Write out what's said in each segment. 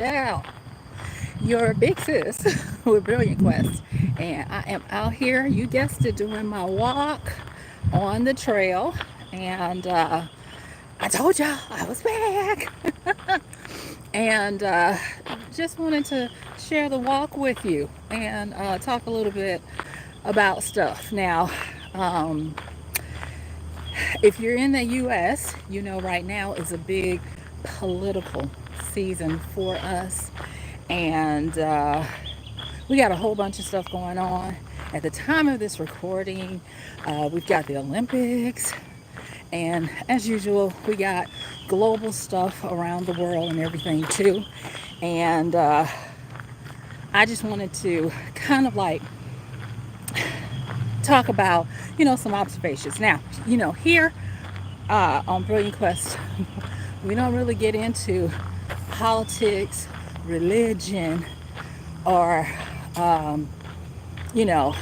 Michelle, your big sis with Brilliant Quest. And I am out here, you guessed it, doing my walk on the trail. And I told y'all I was back. And just wanted to share the walk with you and talk a little bit about stuff. Now, um, if you're in the US, you know right now is a big political season for us. And we got a whole bunch of stuff going on. At the time of this recording, we've got the Olympics. And as usual, we got global stuff around the world and everything too. And I just wanted to kind of like talk about, some observations. Now, here on Brilliant Quest, we don't really get into politics, religion, or, um, you know,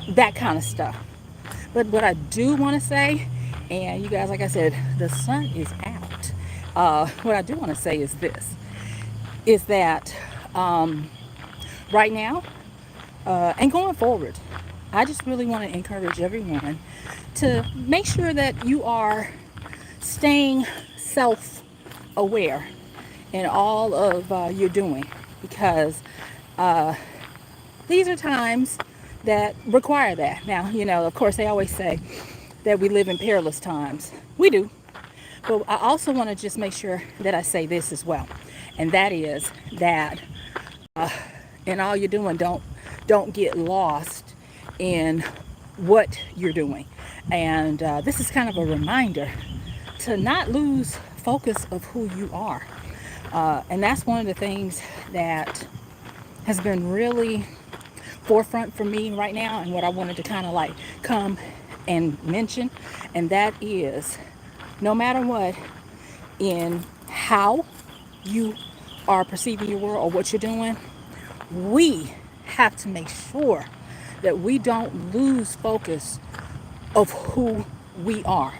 that kind of stuff. But what I do want to say, and you guys, like I said, the sun is out. What I do want to say is this, is that right now and going forward, I just really want to encourage everyone to make sure that you are staying self-aware in all of your doing, because these are times that require that. Now, of course, they always say that we live in perilous times. We do. But I also want to just make sure that I say this as well. And that is that in all you're doing, don't get lost in what you're doing. And this is kind of a reminder to not lose focus of who you are. And that's one of the things that has been really forefront for me right now, and what I wanted to kind of like come and mention. And that is, no matter what, in how you are perceiving your world or what you're doing, we have to make sure that we don't lose focus of who we are.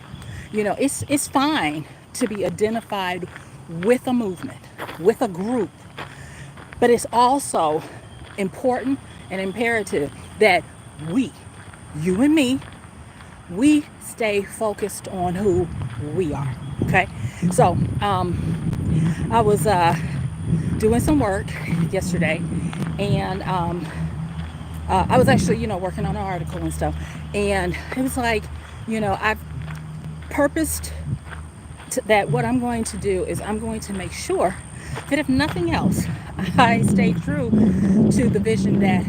It's fine to be identified with a movement, with a group, but it's also important and imperative that we, you and me, we stay focused on who we are. Okay, so I was doing some work yesterday, and I was actually, working on an article and stuff, and it was like, I've purposed that what I'm going to do is I'm going to make sure that if nothing else, I stay true to the vision that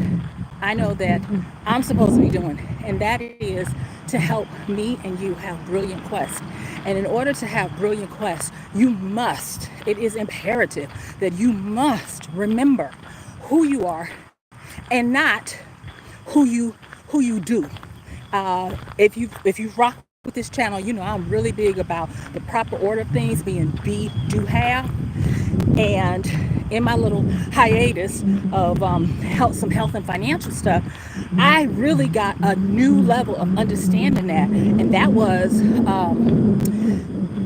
I know that I'm supposed to be doing, and that is to help me and you have brilliant quests. And in order to have brilliant quests, it is imperative that you must remember who you are and not who you do. If you rock with this channel, I'm really big about the proper order of things being be, do, have. And in my little hiatus of some health and financial stuff, I really got a new level of understanding that. And that was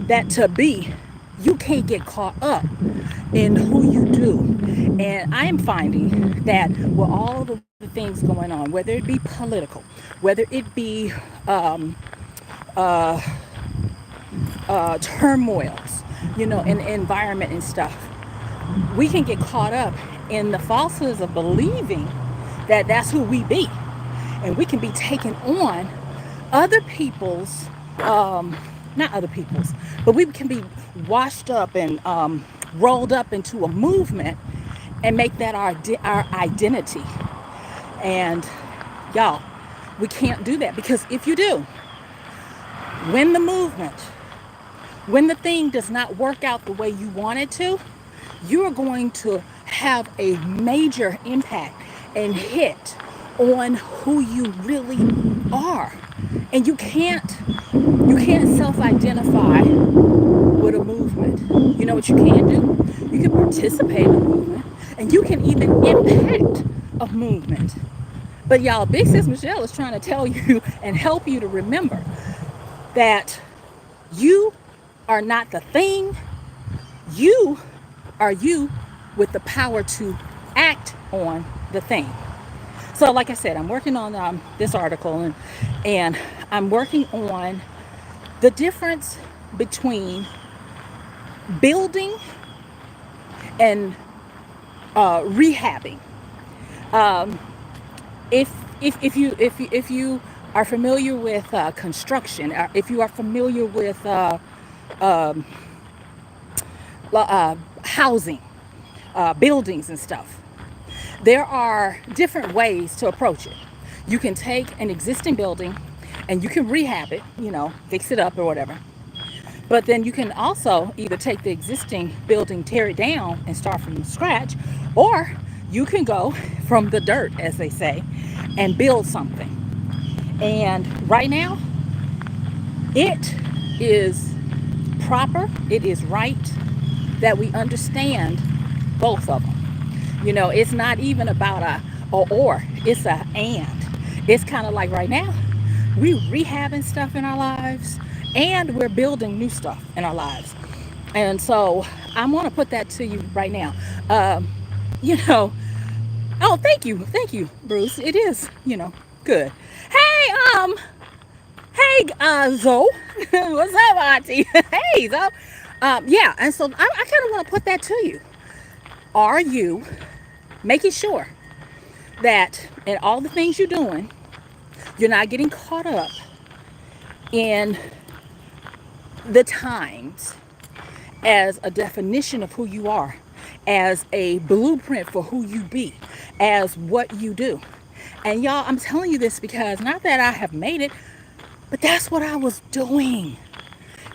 that to be, you can't get caught up in who you do. And I am finding that with all the things going on, whether it be political, whether it be turmoils, in the environment and stuff, we can get caught up in the falsehoods of believing that that's who we be. And we can be taken on other people's, not other people's, but we can be washed up and rolled up into a movement and make that our identity. And y'all, we can't do that, because if you do, when the thing does not work out the way you want it to, you're going to have a major impact and hit on who you really are. And you can't self-identify with a movement. You know what you can do? You can participate in a movement, and you can even impact a movement. But y'all, Big Sis Michelle is trying to tell you and help you to remember that you are not the thing. You are you, with the power to act on the thing. So, like I said, I'm working on this article, and I'm working on the difference between building and rehabbing. Um, if you are familiar with construction, if you are familiar with housing, buildings and stuff, there are different ways to approach it. You can take an existing building and you can rehab it, fix it up or whatever. But then you can also either take the existing building, tear it down, and start from scratch, or you can go from the dirt, as they say, and build something. And right now, it is proper, it is right that we understand both of them. It's not even about a or, it's a and. It's kind of like right now, we rehabbing stuff in our lives and we're building new stuff in our lives. And so I'm going to put that to you right now. You know, oh, thank you, Bruce. It is, good. Hey, Zoe, what's up, Auntie? Hey, Zoe. Yeah, and so I kind of want to put that to you. Are you making sure that in all the things you're doing, you're not getting caught up in the times as a definition of who you are, as a blueprint for who you be, as what you do? And y'all, I'm telling you this because not that I have made it, but that's what I was doing.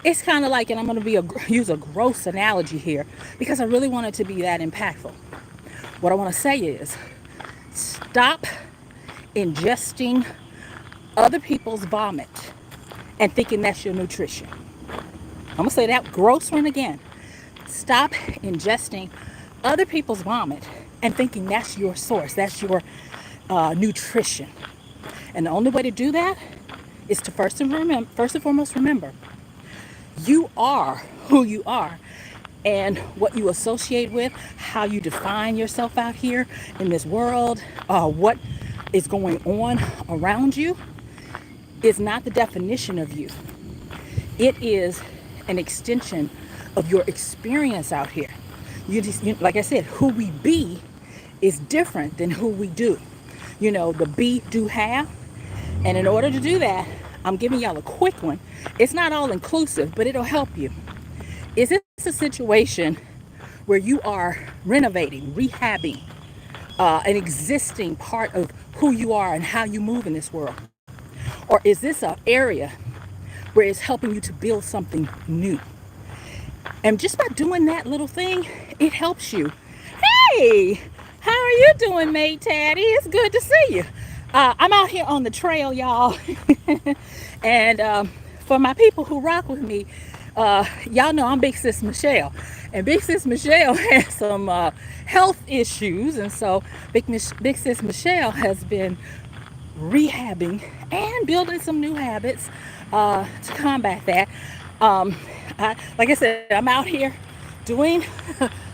It's kind of like, and I'm going to use a gross analogy here because I really want it to be that impactful. What I want to say is stop ingesting other people's vomit and thinking that's your nutrition. I'm going to say that gross one again. Stop ingesting other people's vomit and thinking that's your source, that's your nutrition. And the only way to do that is to first and foremost remember you are who you are, and what you associate with, how you define yourself out here in this world, what is going on around you is not the definition of you. It is an extension of your experience out here. Like I said, who we be is different than who we do. The be, do, have. And in order to do that, I'm giving y'all a quick one. It's not all inclusive, but it'll help you. Is this a situation where you are renovating, rehabbing an existing part of who you are and how you move in this world? Or is this an area where it's helping you to build something new? And just by doing that little thing, it helps you. Hey, how are you doing, mate Taddy? It's good to see you. I'm out here on the trail, y'all. And for my people who rock with me, y'all know I'm Big Sis Michelle. And Big Sis Michelle has some health issues. And so Big Sis Michelle has been rehabbing and building some new habits to combat that. Like I said, I'm out here doing,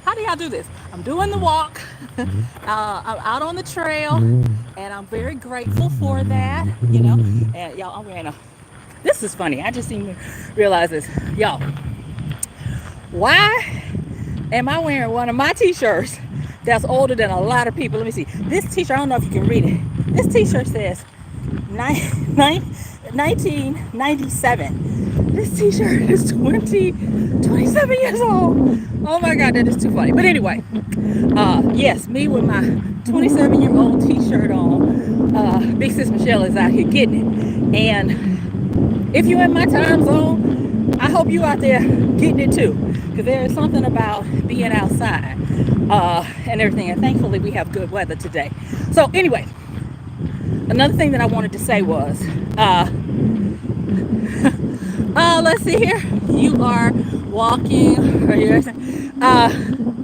how do y'all do this? I'm doing the walk. I'm out on the trail, and I'm very grateful for that, And y'all, I'm wearing this is funny. I just even realize this. Y'all, why am I wearing one of my t-shirts that's older than a lot of people? Let me see. This t-shirt, I don't know if you can read it. This t-shirt says 1997. This t-shirt is 27 years old. Oh my God, that is too funny. But anyway, yes, me with my 27-year-old t-shirt on. Big Sis Michelle is out here getting it. And if you're in my time zone, I hope you out there getting it too. Because there is something about being outside and everything. And thankfully, we have good weather today. So anyway, another thing that I wanted to say was, let's see here. You are walking.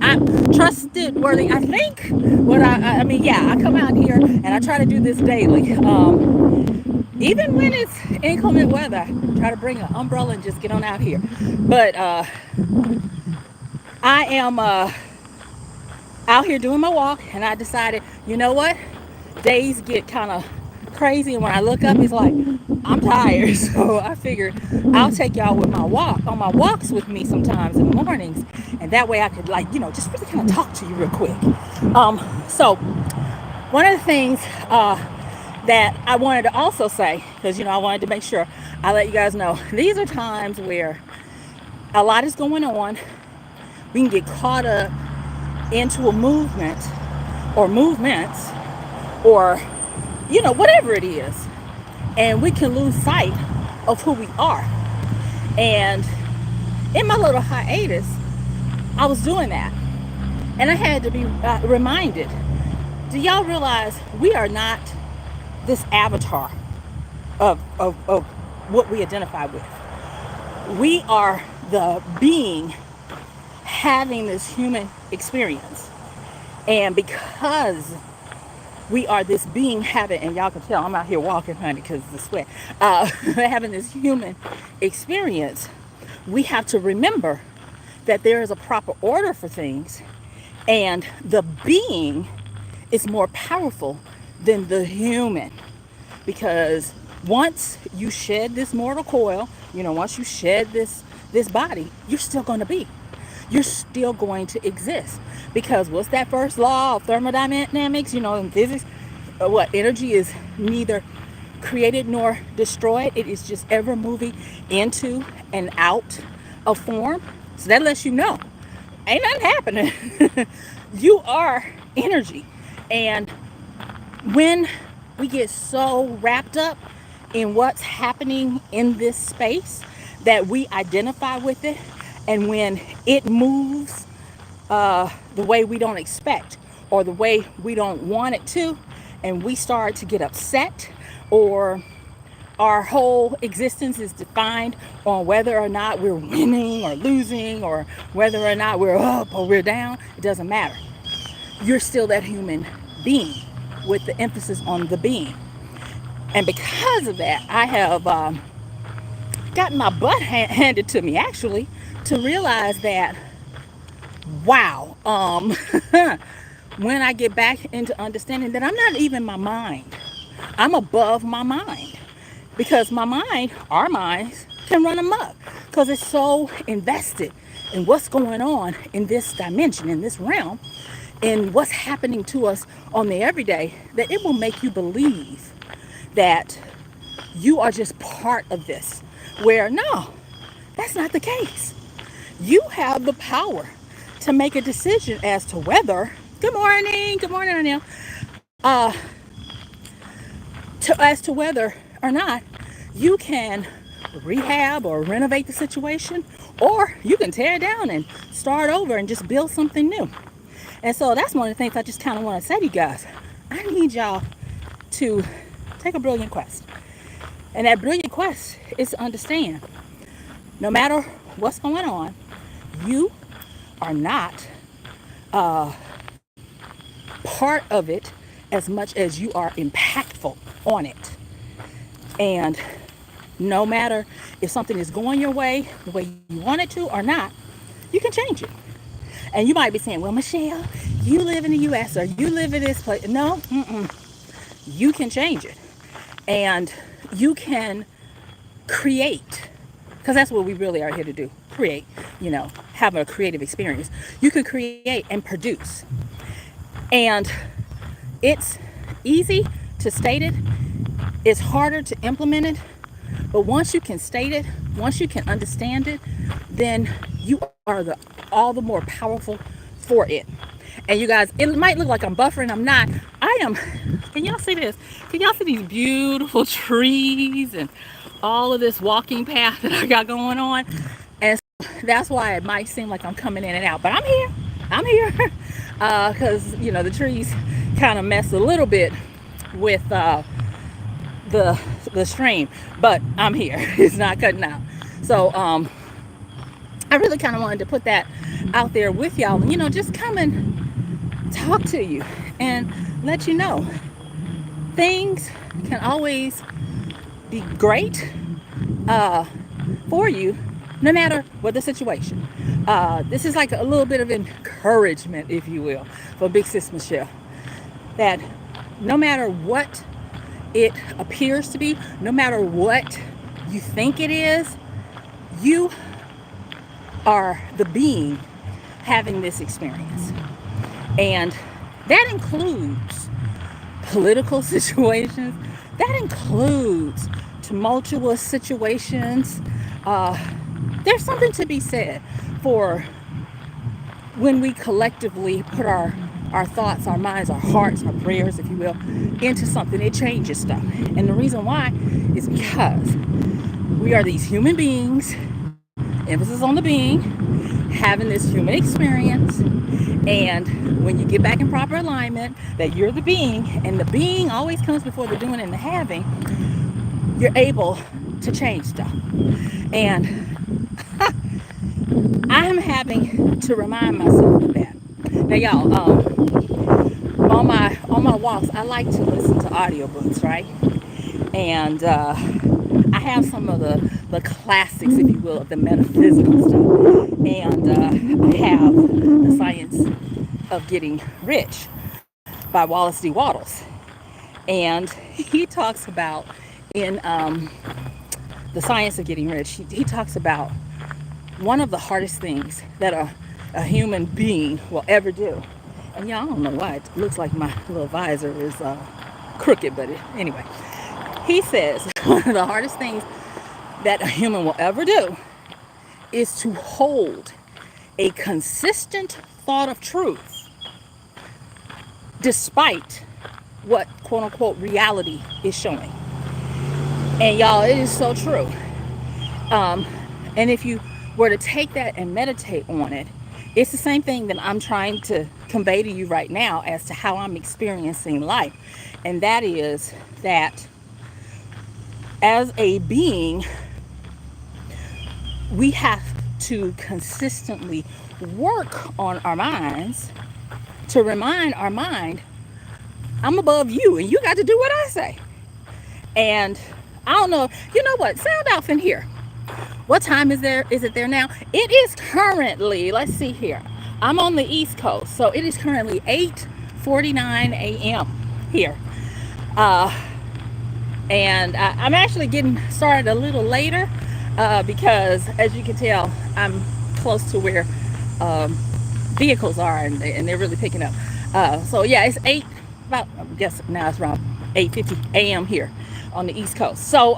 I'm trustworthy. I think I come out here and I try to do this daily. Even when it's inclement weather, I try to bring an umbrella and just get on out here. But I am out here doing my walk, and I decided, you know what? Days get kind of crazy, and when I look up, it's like I'm tired. So I figured I'll take y'all with my walk on my walks with me sometimes in the mornings, and that way I could, like, just really kind of talk to you real quick. So one of the things that I wanted to also say, because I wanted to make sure I let you guys know, these are times where a lot is going on. We can get caught up into a movement or movements or whatever it is, and we can lose sight of who we are. And in my little hiatus, I was doing that, and I had to be reminded, do y'all realize we are not this avatar of what we identify with? We are the being having this human experience. And because we are this being having, and y'all can tell I'm out here walking, honey, because of the sweat, having this human experience, we have to remember that there is a proper order for things, and the being is more powerful than the human. Because once you shed this mortal coil, once you shed this body, you're still going to be. You're still going to exist. Because what's that first law of thermodynamics, in physics? What? Energy is neither created nor destroyed. It is just ever moving into and out of form. So that lets you know, ain't nothing happening. You are energy. And when we get so wrapped up in what's happening in this space that we identify with it, and when it moves the way we don't expect or the way we don't want it to, and we start to get upset, or our whole existence is defined on whether or not we're winning or losing, or whether or not we're up or we're down, it doesn't matter. You're still that human being, with the emphasis on the being. And because of that, I have gotten my butt handed to me, actually, to realize that, wow, when I get back into understanding that I'm not even my mind, I'm above my mind. Because my mind, our minds, can run amok because it's so invested in what's going on in this dimension, in this realm, in what's happening to us on the everyday, that it will make you believe that you are just part of this, where no, that's not the case. You have the power to make a decision as to whether, good morning, Anil, as to whether or not you can rehab or renovate the situation, or you can tear it down and start over and just build something new. And so that's one of the things I just kind of want to say to you guys. I need y'all to take a brilliant quest. And that brilliant quest is to understand, no matter what's going on, you are not part of it as much as you are impactful on it. And no matter if something is going your way, the way you want it to or not, you can change it. And you might be saying, well, Michelle, you live in the U.S. or you live in this place. No, you can change it. And you can create, because that's what we really are here to do, create, have a creative experience. You can create and produce. And it's easy to state it. It's harder to implement it. But once you can state it, once you can understand it, then you are all the more powerful for it. And you guys, it might look like I'm buffering. I'm not. I am. Can y'all see this? Can y'all see these beautiful trees and all of this walking path that I got going on? And so that's why it might seem like I'm coming in and out. But I'm here. I'm here. Because, the trees kind of mess a little bit with the stream. But I'm here. It's not cutting out. So, I really kind of wanted to put that out there with y'all. Just come and talk to you and let you know things can always be great for you no matter what the situation. This is like a little bit of encouragement, if you will, for Big Sis Michelle, that no matter what it appears to be, no matter what you think it is, you are the being having this experience. And that includes political situations, that includes tumultuous situations. There's something to be said for when we collectively put our thoughts, our minds, our hearts, our prayers, if you will, into something. It changes stuff. And the reason why is because we are these human beings, emphasis on the being, having this human experience. And when you get back in proper alignment, that you're the being, and the being always comes before the doing and the having, you're able to change stuff. And I'm having to remind myself of that. Now, y'all, on my walks, I like to listen to audiobooks, right? And I have some of the classics, if you will, of the metaphysical stuff. And I have The Science of Getting Rich by Wallace D. Wattles. And he talks about in The Science of Getting Rich, he talks about one of the hardest things that a human being will ever do. And yeah, I don't know why it looks like my little visor is crooked, but anyway. He says one of the hardest things that a human will ever do is to hold a consistent thought of truth despite what quote unquote reality is showing. And y'all, it is so true. And if you were to take that and meditate on it, it's the same thing that I'm trying to convey to you right now as to how I'm experiencing life. And that is that as a being, we have to consistently work on our minds to remind our mind, I'm above you and you got to do what I say. And I don't know, you know what? Sound off in here. What time is there? Is it there now? It is currently, let's see here. I'm on the East Coast, so it is currently 8:49 a.m. here. And I'm actually getting started a little later because, as you can tell, I'm close to where vehicles are, and they're really picking up. So yeah, it's I guess now it's around 8:50 a.m. here on the East Coast. So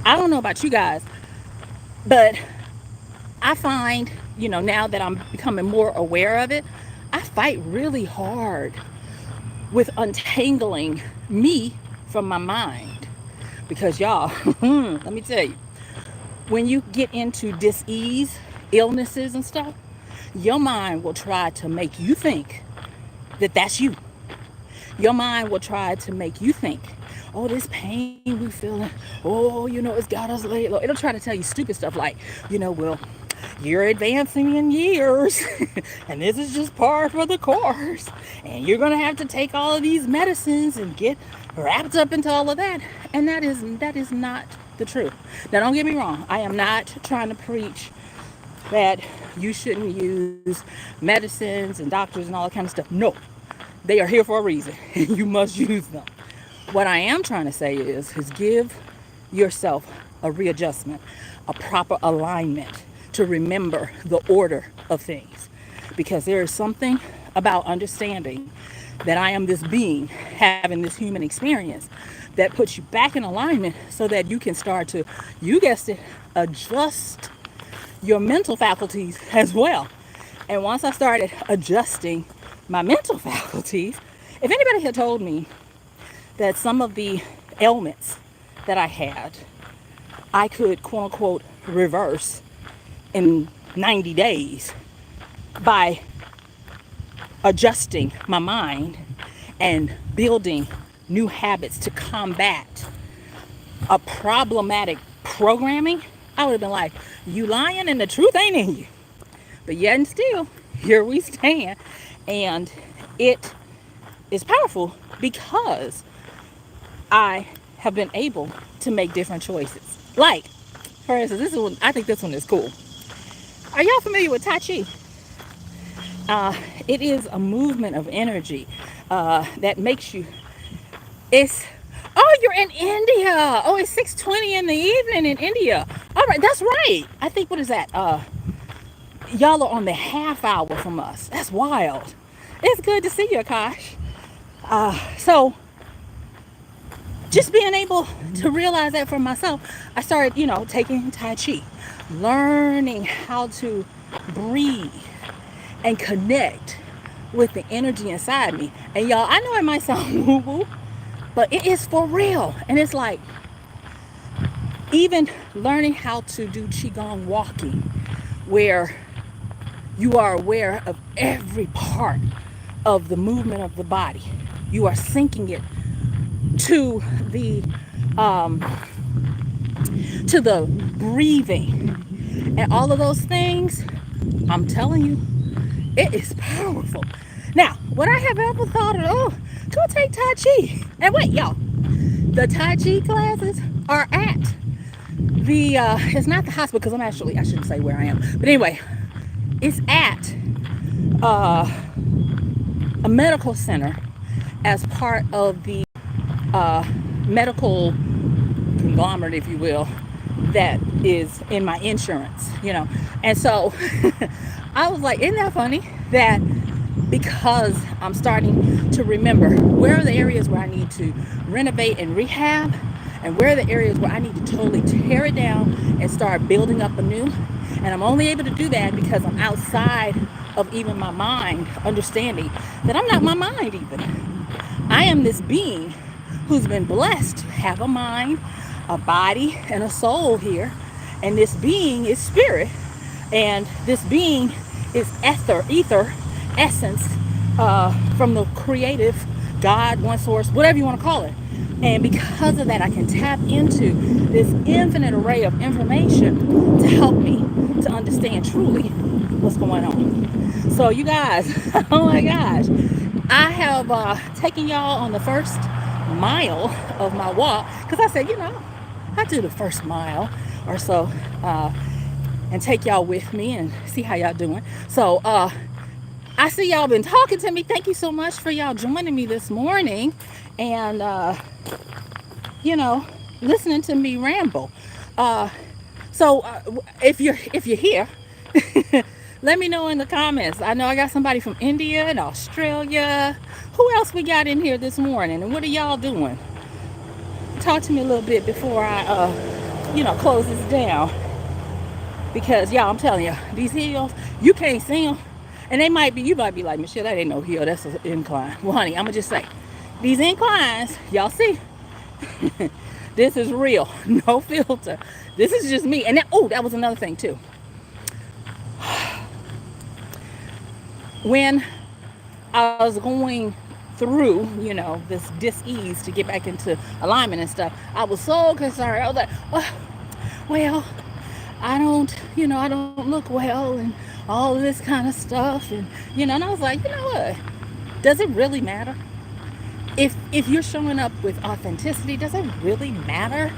I don't know about you guys, but I find, now that I'm becoming more aware of it, I fight really hard with untangling me from my mind. Because y'all, let me tell you, when you get into dis-ease, illnesses and stuff, your mind will try to make you think that that's you. Your mind will try to make you think, oh, this pain we feeling, oh, it's got us laid low. It'll try to tell you stupid stuff like, well, you're advancing in years and this is just par for the course, and you're going to have to take all of these medicines and get wrapped up into all of that. And that is not the truth. Now, don't get me wrong. I am not trying to preach that you shouldn't use medicines and doctors and all that kind of stuff. No, they are here for a reason and you must use them. What I am trying to say is give yourself a readjustment, a proper alignment to remember the order of things. Because there is something about understanding that I am this being having this human experience that puts you back in alignment so that you can start to, you guessed it, adjust your mental faculties as well. And once I started adjusting my mental faculties, if anybody had told me that some of the ailments that I had, I could quote unquote reverse in 90 days by adjusting my mind and building new habits to combat a problematic programming, I would have been like, you lying and the truth ain't in you. But yet and still, here we stand. And it is powerful because I have been able to make different choices. Like, For instance, this one, I think this one is cool. Are y'all familiar with Tai Chi? It is a movement of energy that makes you. It's oh, you're in India. Oh, it's 6:20 in the evening in India. All right, that's right. I think what is that? Y'all are on the half hour from us. That's wild. It's good to see you, Akash. So just being able to realize that for myself, I started, taking Tai Chi, learning how to breathe and connect with the energy inside me. And y'all, I know it might sound woo-woo, but it is for real. And it's like even learning how to do Qigong walking, where you are aware of every part of the movement of the body. You are syncing it to the breathing and all of those things. I'm telling you, it is powerful. Now, would I have ever thought of, go take Tai Chi? And wait, y'all, the Tai Chi classes are at the, it's not the hospital because I shouldn't say where I am. But anyway, it's at a medical center as part of the medical conglomerate, if you will, that is in my insurance, And so I was like, isn't that funny that because I'm starting to remember where are the areas where I need to renovate and rehab, and where are the areas where I need to totally tear it down and start building up anew. And I'm only able to do that because I'm outside of even my mind, understanding that I'm not my mind even. I am this being who's been blessed to have a mind, a body, and a soul here. And this being is spirit. And this being is ether, essence, from the creative God, one source, whatever you want to call it. And because of that, I can tap into this infinite array of information to help me to understand truly what's going on. So you guys, oh my gosh, I have taken y'all on the first mile of my walk, because I said, I do the first mile or so and take y'all with me and see how y'all doing. So I see y'all been talking to me. Thank you so much for y'all joining me this morning and listening to me ramble. So if you're here, let me know in the comments. I know I got somebody from India and Australia. Who else we got in here this morning? And what are y'all doing? Talk to me a little bit before I, close this down. Because, y'all, I'm telling you, these hills, you can't see them. And you might be like, Michelle, that ain't no hill. That's an incline. Well, honey, I'm going to just say, these inclines, y'all see? This is real. No filter. This is just me. And that was another thing, too. When I was going through, this dis-ease to get back into alignment and stuff, I was so concerned. I was like, well, I don't look well and all of this kind of stuff. And, and I was like, you know what? Does it really matter? If you're showing up with authenticity, does it really matter?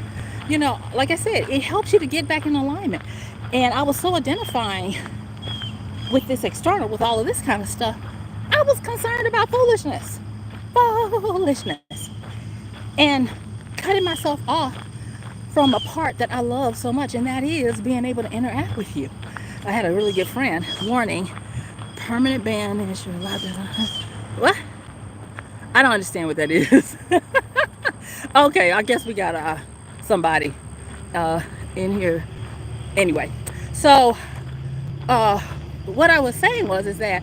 Like I said, it helps you to get back in alignment. And I was so identifying with this external, with all of this kind of stuff, I was concerned about foolishness. And cutting myself off from a part that I love so much, and that is being able to interact with you. I had a really good friend, warning, permanent ban issue. What? I don't understand what that is. Okay, I guess we got somebody in here. Anyway, so what I was saying is that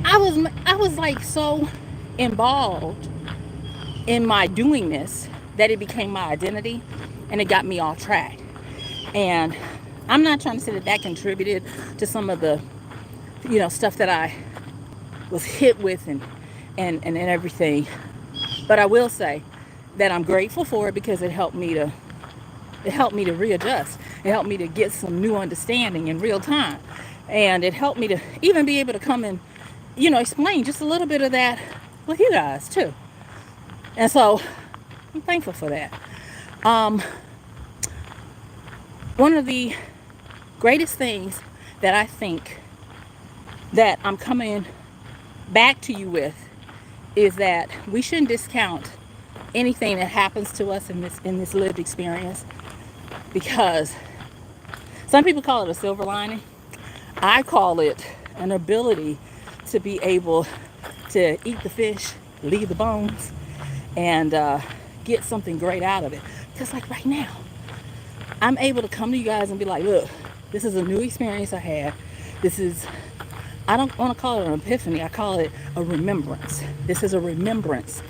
I was like so involved in my doing this that it became my identity, and it got me off track. And I'm not trying to say that contributed to some of the stuff that I was hit with and everything, but I will say that I'm grateful for it because it helped me to readjust. It helped me to get some new understanding in real time, and it helped me to even be able to come and explain just a little bit of that with you guys too. And so I'm thankful for that. One of the greatest things that I think that I'm coming back to you with is that we shouldn't discount anything that happens to us in this lived experience, because some people call it a silver lining. I call it an ability to be able to eat the fish, leave the bones, and get something great out of it. Just like right now, I'm able to come to you guys and be like, look, this is a new experience I had. I don't want to call it an epiphany. I call it a remembrance. This is a remembrance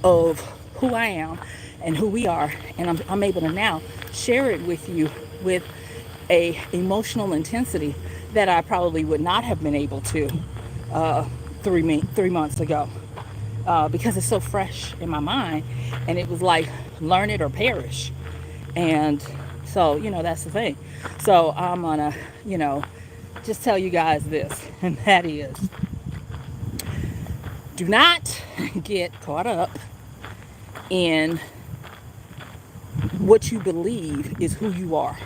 of who I am and who we are. And I'm able to now share it with you with a emotional intensity that I probably would not have been able to 3 months ago, because it's so fresh in my mind, and it was like learn it or perish. And so, that's the thing. So I'm gonna, just tell you guys this, and that is, do not get caught up in what you believe is who you are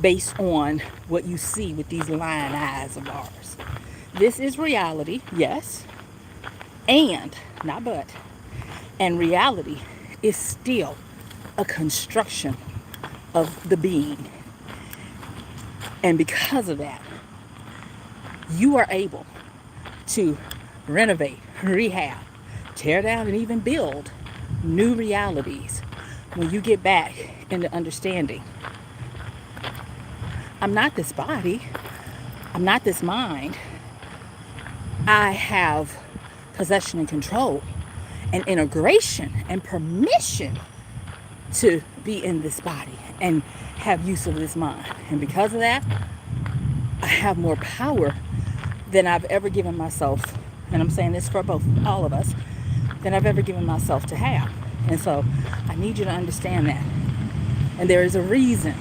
based on what you see with these lying eyes of ours. This is reality, yes, and not but, and reality is still a construction of the being. And because of that, you are able to renovate, rehab, tear down, and even build new realities when you get back into understanding. I'm not this body. I'm not this mind. I have possession and control and integration and permission to be in this body and have use of this mind. And because of that, I have more power than I've ever given myself, and I'm saying this for all of us, than I've ever given myself to have. And so I need you to understand that. And there is a reason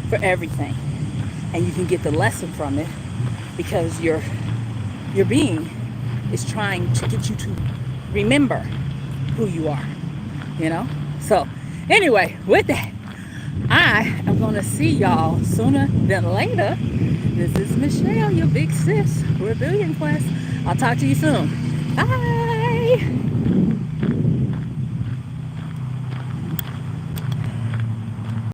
for everything. And you can get the lesson from it, because your being is trying to get you to remember who you are, So anyway, with that, I am going to see y'all sooner than later. This is Michelle, your big sis, Rebellion Quest. I'll talk to you soon. Bye.